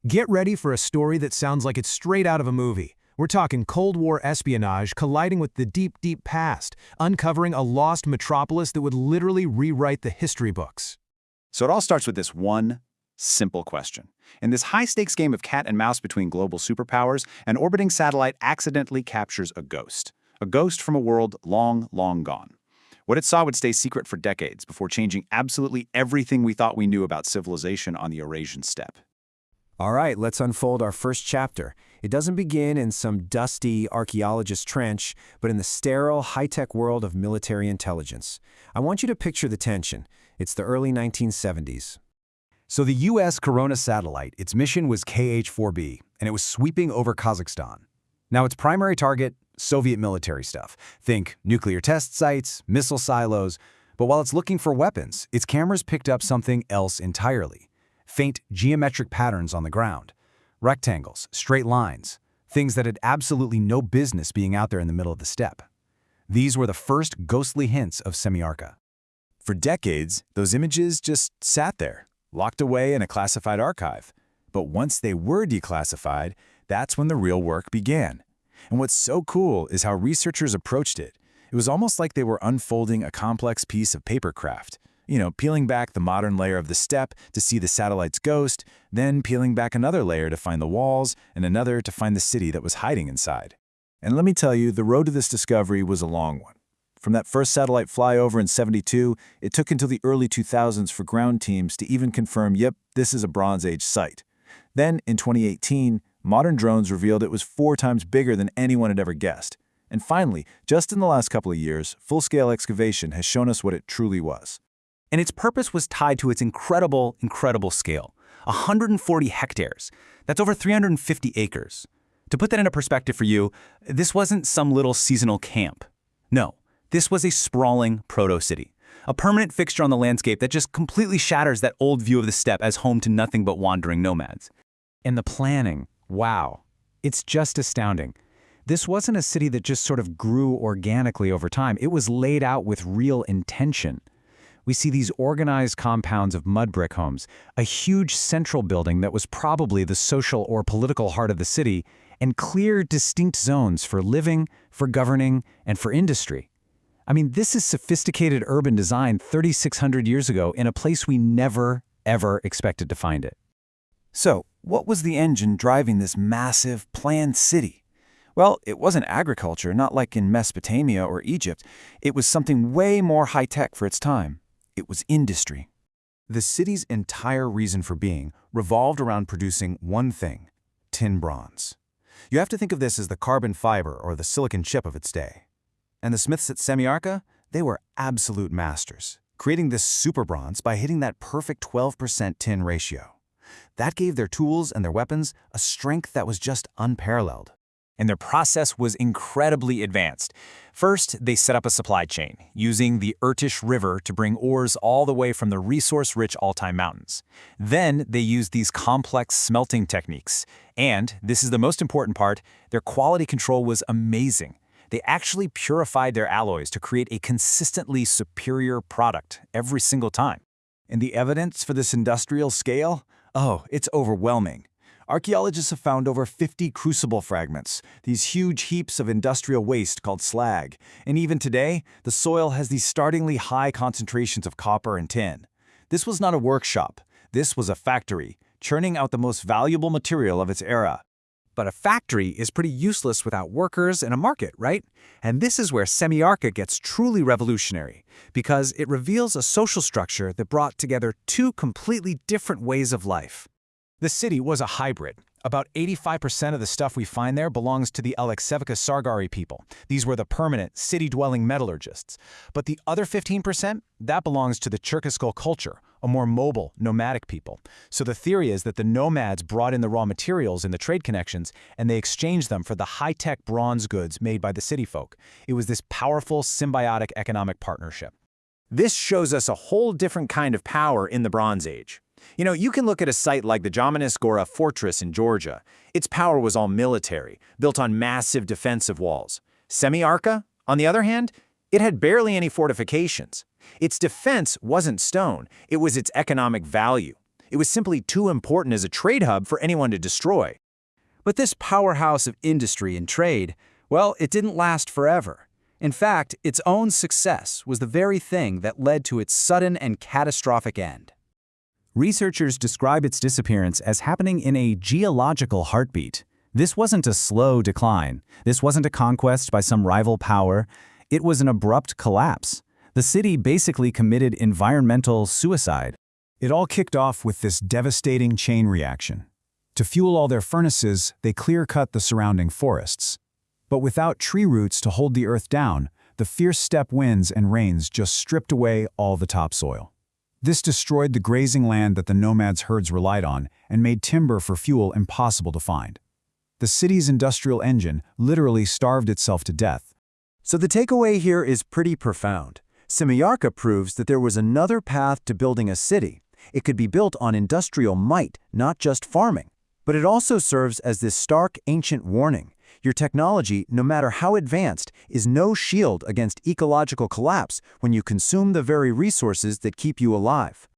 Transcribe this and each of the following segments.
Get ready for a story that sounds like it's straight out of a movie. We're talking Cold War espionage colliding with the deep, deep past, uncovering a lost metropolis that would literally rewrite the history books. So it all starts with this one simple question. In this high-stakes game of cat and mouse between global superpowers, an orbiting satellite accidentally captures a ghost from a world long, long gone. What it saw would stay secret for decades before changing absolutely everything we thought we knew about civilization on the Eurasian steppe. All right, let's unfold our first chapter. It doesn't begin in some dusty archaeologist trench, but in the sterile, high-tech world of military intelligence. I want you to picture the tension. It's the early 1970s. So the U.S. Corona satellite, its mission was KH-4B, and it was sweeping over Kazakhstan. Now, its primary target, Soviet military stuff. Think nuclear test sites, missile silos. But while it's looking for weapons, its cameras picked up something else entirely. Faint geometric patterns on the ground. Rectangles, straight lines, things that had absolutely no business being out there in the middle of the steppe. These were the first ghostly hints of Semiyarka. For decades, those images just sat there, locked away in a classified archive. But once they were declassified, that's when the real work began. And what's so cool is how researchers approached it. It was almost like they were unfolding a complex piece of papercraft. Peeling back the modern layer of the steppe to see the satellite's ghost, then peeling back another layer to find the walls, and another to find the city that was hiding inside. And let me tell you, the road to this discovery was a long one. From that first satellite flyover in '72, it took until the early 2000s for ground teams to even confirm, yep, this is a Bronze Age site. Then, in 2018, modern drones revealed it was 4 times bigger than anyone had ever guessed. And finally, just in the last couple of years, full-scale excavation has shown us what it truly was. And its purpose was tied to its incredible scale. 140 hectares. That's over 350 acres. To put that into perspective for you, this wasn't some little seasonal camp. No, this was a sprawling proto-city. A permanent fixture on the landscape that just completely shatters that old view of the steppe as home to nothing but wandering nomads. And the planning, wow. It's just astounding. This wasn't a city that just sort of grew organically over time. It was laid out with real intention. We see these organized compounds of mud brick homes, a huge central building that was probably the social or political heart of the city, and clear, distinct zones for living, for governing, and for industry. I mean, this is sophisticated urban design 3,600 years ago in a place we never, ever expected to find it. So, what was the engine driving this massive, planned city? Well, it wasn't agriculture, not like in Mesopotamia or Egypt. It was something way more high-tech for its time. It was industry. The city's entire reason for being revolved around producing one thing: tin bronze. You have to think of this as the carbon fiber or the silicon chip of its day. And the smiths at Semiyarka, they were absolute masters, creating this super bronze by hitting that perfect 12% tin ratio. That gave their tools and their weapons a strength that was just unparalleled. And their process was incredibly advanced. First, they set up a supply chain, using the Irtysh River to bring ores all the way from the resource-rich Altai Mountains. Then, they used these complex smelting techniques. And, this is the most important part, their quality control was amazing. They actually purified their alloys to create a consistently superior product every single time. And the evidence for this industrial scale? Oh, it's overwhelming. Archaeologists have found over 50 crucible fragments, these huge heaps of industrial waste called slag. And even today, the soil has these startlingly high concentrations of copper and tin. This was not a workshop. This was a factory, churning out the most valuable material of its era. But a factory is pretty useless without workers and a market, right? And this is where Semiyarka gets truly revolutionary, because it reveals a social structure that brought together 2 completely different ways of life. The city was a hybrid. About 85% of the stuff we find there belongs to the Aleksevka Sargari people. These were the permanent, city-dwelling metallurgists. But the other 15%, that belongs to the Cherkasskol culture, a more mobile, nomadic people. So the theory is that the nomads brought in the raw materials in the trade connections, and they exchanged them for the high-tech bronze goods made by the city folk. It was this powerful, symbiotic economic partnership. This shows us a whole different kind of power in the Bronze Age. You can look at a site like the Jamanis Gora fortress in Georgia. Its power was all military, built on massive defensive walls. Semiyarka, on the other hand, it had barely any fortifications. Its defense wasn't stone, it was its economic value. It was simply too important as a trade hub for anyone to destroy. But this powerhouse of industry and trade, well, it didn't last forever. In fact, its own success was the very thing that led to its sudden and catastrophic end. Researchers describe its disappearance as happening in a geological heartbeat. This wasn't a slow decline. This wasn't a conquest by some rival power. It was an abrupt collapse. The city basically committed environmental suicide. It all kicked off with this devastating chain reaction. To fuel all their furnaces, they clear-cut the surrounding forests. But without tree roots to hold the earth down, the fierce steppe winds and rains just stripped away all the topsoil. This destroyed the grazing land that the nomads' herds relied on and made timber for fuel impossible to find. The city's industrial engine literally starved itself to death. So the takeaway here is pretty profound. Semiyarka proves that there was another path to building a city. It could be built on industrial might, not just farming. But it also serves as this stark, ancient warning. Your technology, no matter how advanced, is no shield against ecological collapse when you consume the very resources that keep you alive.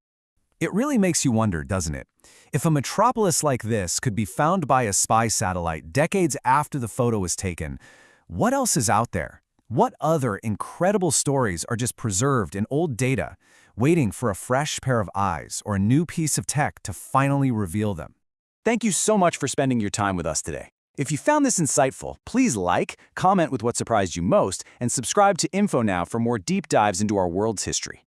It really makes you wonder, doesn't it? If a metropolis like this could be found by a spy satellite decades after the photo was taken, what else is out there? What other incredible stories are just preserved in old data, waiting for a fresh pair of eyes or a new piece of tech to finally reveal them? Thank you so much for spending your time with us today. If you found this insightful, please like, comment with what surprised you most, and subscribe to InfoNow for more deep dives into our world's history.